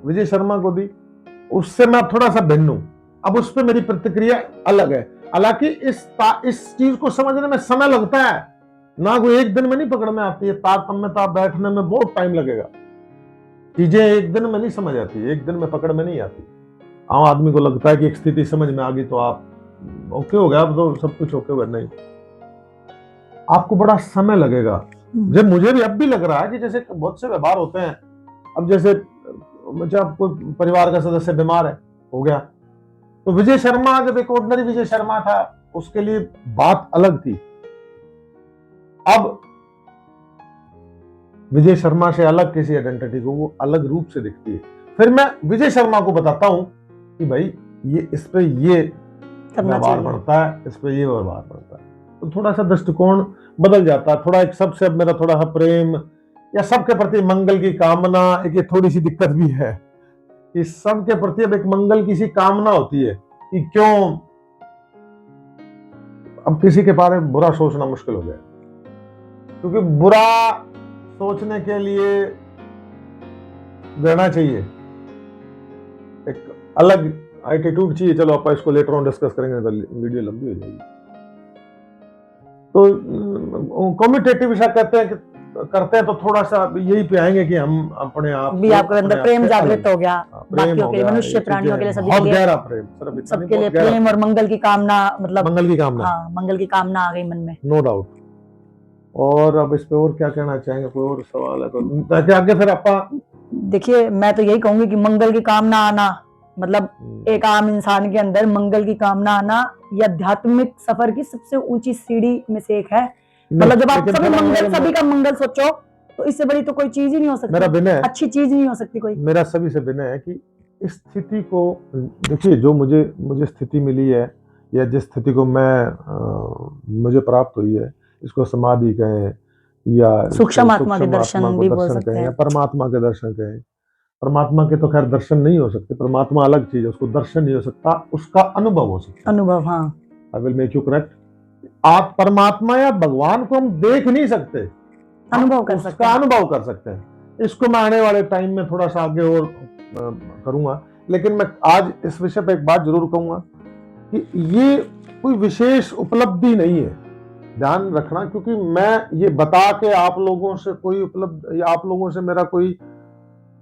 विजय शर्मा को दी, उससे मैं थोड़ा सा भिन्न हूं। अब उस पर मेरी प्रतिक्रिया अलग है। हालांकि इस चीज को समझने में समय लगता है ना, कोई एक दिन में नहीं पकड़ में आती है। तारतम्यता बैठने में बहुत टाइम लगेगा। चीजें एक दिन में नहीं समझ आती, एक दिन में पकड़ में नहीं आती। आम आदमी को लगता है कि एक स्थिति समझ में आ गई तो आप ओके हो गया, अब तो सब कुछ ओके हो गया। नहीं, आपको बड़ा समय लगेगा। जब मुझे भी अब भी लग रहा है कि जैसे बहुत से व्यवहार होते हैं। अब जैसे जब कोई परिवार का सदस्य बीमार है, हो गया, तो विजय शर्मा जब एक ऑर्डिनरी विजय शर्मा था, उसके लिए बात अलग थी। अब विजय शर्मा से अलग किसी आइडेंटिटी को वो अलग रूप से दिखती है। फिर मैं विजय शर्मा को बताता हूं कि भाई ये इस पे ये व्यवहार बढ़ता है, इस पे ये व्यवहार बढ़ता है, तो थोड़ा सा दृष्टिकोण बदल जाता है। थोड़ा एक सबसे, अब मेरा थोड़ा सा प्रेम या सबके प्रति मंगल की कामना, एक ये थोड़ी सी दिक्कत भी है कि सबके प्रति अब एक मंगल की सी कामना होती है कि क्यों, अब किसी के बारे में बुरा सोचना मुश्किल हो गया, क्योंकि बुरा सोचने के लिए रहना चाहिए, एक अलग एटीट्यूड चाहिए, चलो आप इसको लेटर ऑन डिस्कस करेंगे तो वीडियो लंबी हो जाएगी। तो कम्यूटेटिव विषय करते हैं तो थोड़ा सा यही पे आएंगे कि हम अपने आप भी आपके अंदर प्रेम जागृत हो गया, प्रेम बाकियों के लिए, मनुष्य प्राणियों के लिए, सभी बहुत के लिए, गहरा प्रेम, सिर्फ इतना नहीं, सबके लिए बहुत गहरा प्रेम और मंगल की कामना, मतलब मंगल की कामना, हाँ, मंगल की कामना आ गई मन में। No doubt. और अब इस पे और क्या कहना चाहेंगे, कोई और सवाल है तो ताकि आगे फिर आपका। देखिए, मैं तो यही कहूंगी कि मंगल की कामना आना, मतलब एक आम इंसान के अंदर मंगल की कामना आना, ये आध्यात्मिक सफर की सबसे ऊंची सीढ़ी में से एक है। मतलब जब आप सभी का मंगल सोचो तो इससे बड़ी तो कोई चीज ही नहीं हो सकती, मेरा विनय, अच्छी चीज नहीं हो सकती कोई। मेरा सभी से विनय है कि इस स्थिति को देखिए, जो मुझे स्थिति मिली है या जिस स्थिति को मुझे प्राप्त हुई है, इसको समाधि कहें या सूक्ष्म आत्मा के दर्शन भी बोल सकते हैं, या परमात्मा के दर्शन कहें। परमात्मा के तो खैर दर्शन नहीं हो सकते, परमात्मा अलग चीज है, उसको दर्शन नहीं हो सकता, उसका अनुभव हो सकता। अनुभव, हाँ, I will make you correct. आप परमात्मा या भगवान को हम देख नहीं सकते, अनुभव कर सकते हैं, अनुभव कर सकते हैं। इसको मैं आने वाले टाइम में थोड़ा सा आगे और करूंगा, लेकिन मैं आज इस विषय पे एक बात जरूर कहूंगा कि ये कोई विशेष उपलब्धि नहीं है, ध्यान रखना, क्योंकि मैं ये बता के आप लोगों से कोई उपलब्ध या आप लोगों से मेरा कोई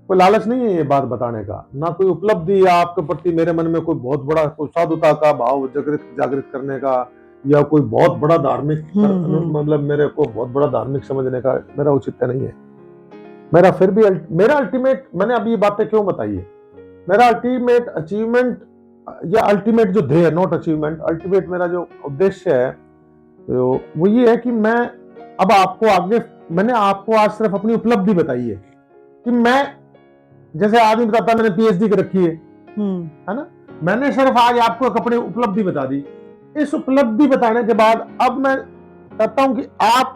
लालच नहीं है ये बात बताने का, ना कोई उपलब्धि या आपके प्रति मेरे मन में कोई बहुत बड़ा कोई साधुता का भाव जागृत करने का या कोई बहुत बड़ा धार्मिक मतलब मेरे को बहुत बड़ा धार्मिक समझने का मेरा औचित्य नहीं है। मेरा फिर भी मेरा अल्टीमेट, मैंने अभी ये बातें क्यों बताई है, मेरा अल्टीमेट अचीवमेंट या अल्टीमेट जो ध्येय, नॉट अचीवमेंट, अल्टीमेट मेरा जो उद्देश्य है तो वो ये है कि मैं अब आपको आगे, मैंने आपको आज सिर्फ अपनी उपलब्धि बताई है कि मैं, जैसे आदमी बताता मैंने पीएचडी कर रखी है ना, मैंने सिर्फ आज आपको एक अपनी उपलब्धि बता दी। इस उपलब्धि बताने के बाद अब मैं कहता हूं कि आप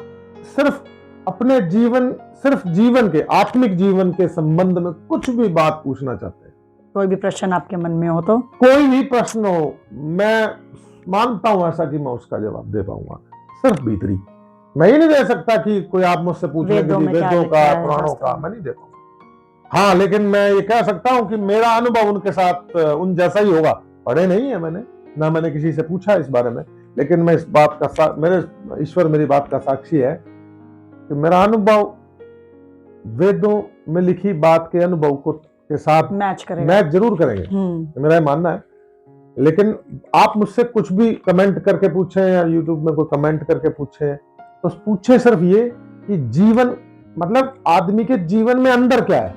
सिर्फ अपने जीवन के, आत्मिक जीवन के संबंध में कुछ भी बात पूछना चाहते हैं, कोई भी प्रश्न आपके मन में हो तो, कोई भी प्रश्न हो, मैं मानता हूं ऐसा कि मैं उसका जवाब दे पाऊंगा, सिर्फ भीतरी। मैं ये नहीं दे सकता कि कोई आप मुझसे पूछ ले वेदों का, पुराणों का, मैं नहीं दे पाऊंगा। हाँ, लेकिन मैं ये कह सकता हूं कि मेरा अनुभव उनके साथ उन जैसा ही होगा। पढ़े नहीं है मैंने, ना मैंने किसी से पूछा इस बारे में, लेकिन मैं इस बात का मेरे ईश्वर मेरी बात का साक्षी है कि मेरा अनुभव वेदों में लिखी बात के अनुभव को के साथ मैच जरूर करेंगे, मेरा मानना है। लेकिन आप मुझसे कुछ भी कमेंट करके पूछें या यूट्यूब में कोई कमेंट करके पूछें तो पूछे सिर्फ ये कि जीवन, मतलब आदमी के जीवन में अंदर क्या है,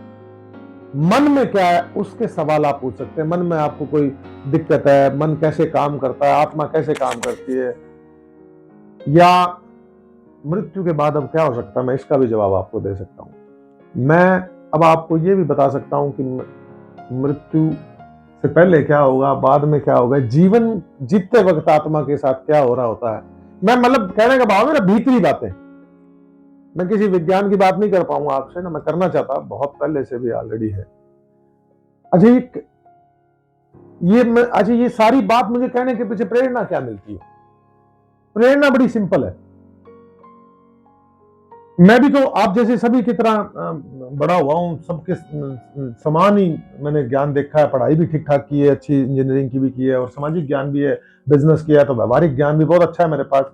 मन में क्या है, उसके सवाल आप पूछ सकते हैं। मन में आपको कोई दिक्कत है, मन कैसे काम करता है, आत्मा कैसे काम करती है, या मृत्यु के बाद अब क्या हो सकता है, मैं इसका भी जवाब आपको दे सकता हूं। मैं अब आपको ये भी बता सकता हूं कि मृत्यु से पहले क्या होगा, बाद में क्या होगा, जीवन जीते वक्त आत्मा के साथ क्या हो रहा होता है। मैं मतलब कहने का भाव है ना, भीतरी बातें, मैं किसी विज्ञान की बात नहीं कर पाऊंगा आपसे ना, मैं करना चाहता बहुत पहले से भी ऑलरेडी है। अच्छा ये सारी बात मुझे कहने के पीछे प्रेरणा क्या मिलती है? प्रेरणा बड़ी सिंपल है। मैं भी तो आप जैसे सभी की तरह बड़ा हुआ हूं, सबके समान ही मैंने ज्ञान देखा है, पढ़ाई भी ठीक ठाक की है, अच्छी इंजीनियरिंग की भी की है, और सामाजिक ज्ञान भी है, बिजनेस किया है तो व्यवहारिक ज्ञान भी बहुत अच्छा है मेरे पास।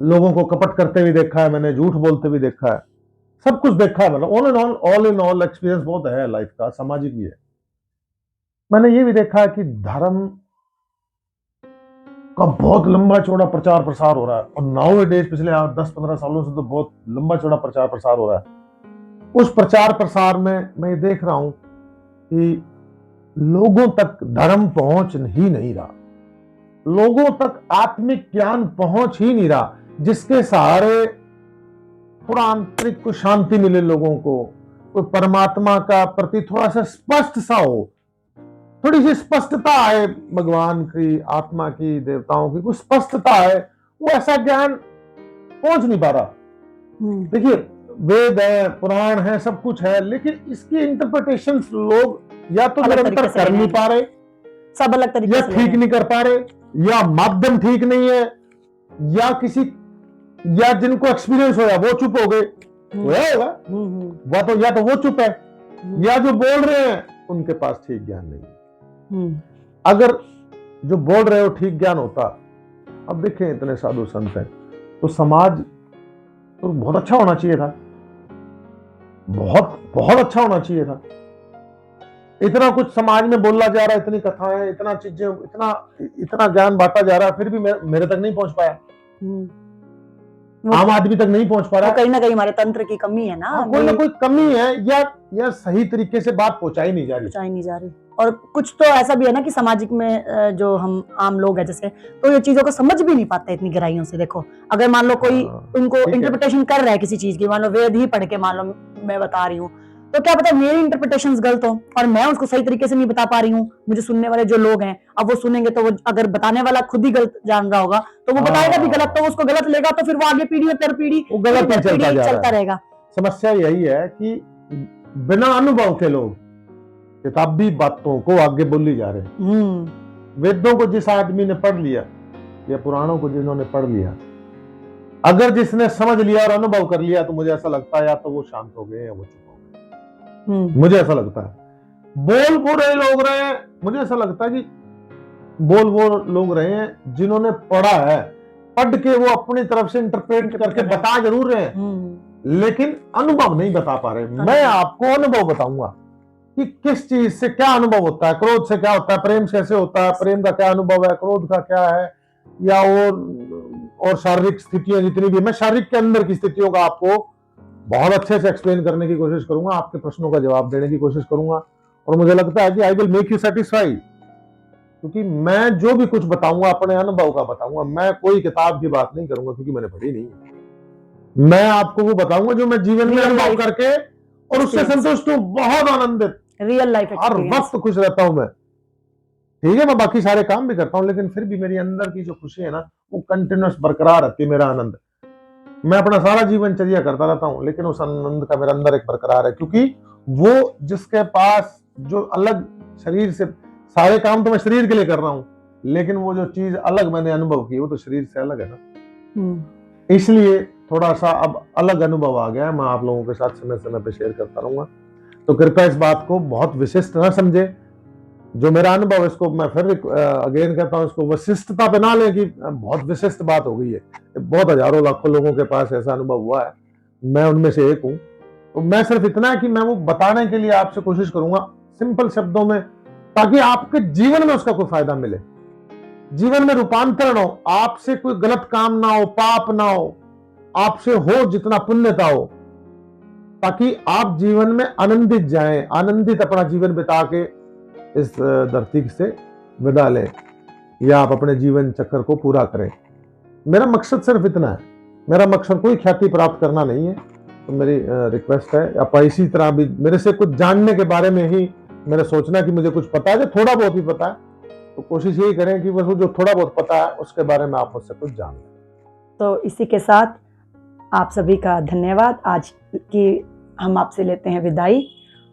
लोगों को कपट करते हुए देखा है मैंने, झूठ बोलते हुए देखा है, सब कुछ देखा है, मतलब ऑल इन ऑल एक्सपीरियंस बहुत है लाइफ का, सामाजिक भी है। मैंने ये भी देखा है कि धर्म का बहुत लंबा चौड़ा प्रचार प्रसार हो रहा है, और नाउ डेज पिछले 10-15 सालों से तो बहुत लंबा चौड़ा प्रचार प्रसार हो रहा है। उस प्रचार प्रसार में मैं देख रहा हूं कि लोगों तक धर्म पहुंच ही नहीं रहा, लोगों तक आत्मिक ज्ञान पहुंच ही नहीं रहा, जिसके सहारे थोड़ा आंतरिक को शांति मिले, लोगों को कोई परमात्मा का प्रति थोड़ा सा स्पष्ट सा हो, थोड़ी सी स्पष्टता है, भगवान की, आत्मा की, देवताओं की कुछ स्पष्टता है, वो ऐसा ज्ञान पहुंच नहीं पा रहा। देखिए, वेद है, पुराण है, सब कुछ है, लेकिन इसकी इंटरप्रिटेशंस लोग या तो निरंतर कर नहीं पा रहे, सब अलग तरीके या ठीक नहीं कर पा रहे, या माध्यम ठीक नहीं है, या जिनको एक्सपीरियंस होया वो चुप हो गए, होगा या तो वो चुप है, या जो बोल रहे हैं उनके पास ठीक ज्ञान नहीं है। अगर जो बोल रहे हो ठीक ज्ञान होता, अब देखें इतने साधु संत हैं, तो समाज तो बहुत अच्छा होना चाहिए था, बहुत बहुत अच्छा होना चाहिए था। इतना कुछ समाज में बोला जा रहा है, इतनी कथाएं, इतना चीजें, इतना इतना ज्ञान बांटा जा रहा है, फिर भी मेरे तक नहीं पहुंच पाया, आम आदमी तक नहीं पहुंच पा रहा। कहीं ना कहीं हमारे तंत्र की कमी है ना, कोई ना कोई कमी है, या सही तरीके से बात पहुंचाई नहीं जा रही। और कुछ तो ऐसा भी है ना कि सामाजिक में जो हम आम लोग हैं जैसे, तो ये चीजों को समझ भी नहीं पाते इतनी गहराइयों से। देखो अगर मान लो कोई उनको इंटरप्रिटेशन कर रहा है किसी चीज की, मान लो वेद ही पढ़ के मान लो मैं बता रही हूँ, तो क्या पता मेरी इंटरप्रिटेशन गलत हो और मैं उसको सही तरीके से नहीं बता पा रही हूँ। मुझे सुनने वाले जो लोग हैं, अब वो सुनेंगे तो वो, अगर बताने वाला खुद ही गलत जान रहा होगा तो वो बताएगा भी गलत, तो उसको गलत लेगा, तो फिर वो आगे पीढ़ी पर पीढ़ी वो गलत ही चलता रहेगा। समस्या यही है कि बिना अनुभव के लोग किताबी बातों को आगे बोली जा रहे हैं। वेदों को जिस आदमी ने पढ़ लिया या पुराणों को जिन्होंने पढ़ लिया, अगर जिसने समझ लिया और अनुभव कर लिया, तो मुझे ऐसा लगता है या तो वो शांत हो गए या वो चुप हो गए। मुझे ऐसा लगता है बोल वो रहे लोग रहे हैं, मुझे ऐसा लगता है कि बोल वो लोग रहे हैं जिन्होंने पढ़ा है, पढ़ के वो अपनी तरफ से इंटरप्रेट करके बता जरूर रहे हैं, लेकिन अनुभव नहीं बता पा रहे। मैं आपको अनुभव बताऊंगा कि किस चीज से क्या अनुभव होता है, क्रोध से क्या होता है, प्रेम से कैसे होता है, प्रेम का क्या अनुभव है, क्रोध का क्या है, या और शारीरिक स्थितियां जितनी भी, मैं शारीरिक के अंदर की स्थितियों का आपको बहुत अच्छे से एक्सप्लेन करने की कोशिश करूंगा, आपके प्रश्नों का जवाब देने की कोशिश करूंगा, और मुझे लगता है कि I will make you satisfied, क्योंकि मैं जो भी कुछ बताऊंगा अपने अनुभव का बताऊंगा, मैं कोई किताब की बात नहीं करूंगा क्योंकि मैंने पढ़ी नहीं है। मैं आपको वो बताऊंगा जो मैं जीवन में अनुभव करके और उससे संतुष्ट हूं, बहुत आनंदित, रियल लाइफ हर वक्त खुश रहता हूं मैं। ठीक है, मैं बाकी सारे काम भी करता हूं, लेकिन फिर भी मेरी अंदर की जो खुशी है ना, वो कंटिन्यूस बरकरार रहती है। मेरा आनंद, मैं अपना सारा जीवनचर्या करता रहता हूं, लेकिन उस आनंद का मेरे अंदर एक बरकरार है, क्योंकि वो जिसके पास जो अलग शरीर से, सारे काम तो मैं शरीर के लिए कर रहा हूं, लेकिन वो जो चीज अलग मैंने अनुभव की वो तो शरीर से अलग है ना। इसलिए थोड़ा सा अब अलग अनुभव आ गया है, मैं आप लोगों के साथ समय समय पे शेयर करता रहूंगा। तो कृपया इस बात को बहुत विशिष्ट ना समझे, जो मेरा अनुभव है इसको मैं फिर अगेन कहता हूं, इसको विशिष्टता पे ना लें कि बहुत विशिष्ट बात हो गई है। बहुत हजारों लाखों लोगों के पास ऐसा अनुभव हुआ है, मैं उनमें से एक हूं। तो मैं सिर्फ इतना है कि मैं वो बताने के लिए आपसे कोशिश करूंगा सिंपल शब्दों में, ताकि आपके जीवन में उसका कोई फायदा मिले, जीवन में रूपांतरण हो, आपसे कोई गलत काम ना हो, पाप ना हो, आपसे हो जितना पुण्यता हो, ताकि आप जीवन में आनंदित जाएं, आनंदित अपना जीवन बिता के इस धरती से विदा लें, या आप अपने जीवन चक्र को पूरा करें। मेरा मकसद सिर्फ इतना है, मेरा मकसद कोई ख्याति प्राप्त करना नहीं है। तो मेरी रिक्वेस्ट है, आप इसी तरह भी मेरे से कुछ जानने के बारे में ही मेरा सोचना कि मुझे कुछ पता है, जो थोड़ा बहुत भी पता है, तो कोशिश यही करें कि बस जो थोड़ा बहुत पता है उसके बारे में आप मुझसे कुछ जान लें। तो इसी के साथ आप सभी का धन्यवाद। आज की हम आपसे लेते हैं विदाई,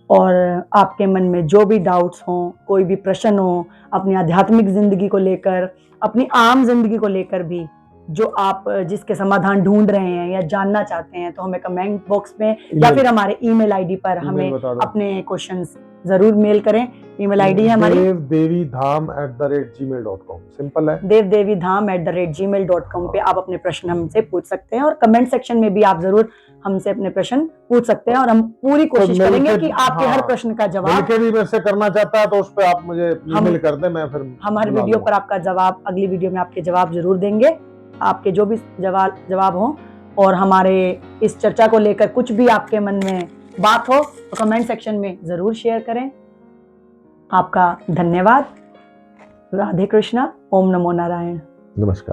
और आपके मन में जो भी डाउट्स हों, कोई भी प्रश्न हो अपनी आध्यात्मिक जिंदगी को लेकर, अपनी आम जिंदगी को लेकर भी, जो आप जिसके समाधान ढूंढ रहे हैं या जानना चाहते हैं, तो हमें कमेंट बॉक्स में या फिर हमारे ईमेल आईडी पर हमें अपने क्वेश्चंस जरूर मेल करें। ईमेल आईडी है हमारी devdevidham@gmail.com, सिंपल है, devdevidham@gmail.com पे आप अपने प्रश्न हमसे पूछ सकते हैं, और कमेंट सेक्शन में भी आप जरूर हमसे अपने प्रश्न पूछ सकते हैं, और हम पूरी कोशिश करेंगे कि आपके हर प्रश्न का जवाब मिलके भी मेरे से करना चाहता है तो उस पर आप मुझे ईमेल कर दें, मैं फिर हम हर वीडियो पर आपका जवाब, अगली वीडियो में आपके जवाब जरूर देंगे। आपके जो भी जवाब हो, और हमारे इस चर्चा को लेकर कुछ भी आपके मन में बात हो तो कमेंट सेक्शन में जरूर शेयर करें। आपका धन्यवाद। राधे कृष्णा। ओम नमो नारायण। नमस्कार।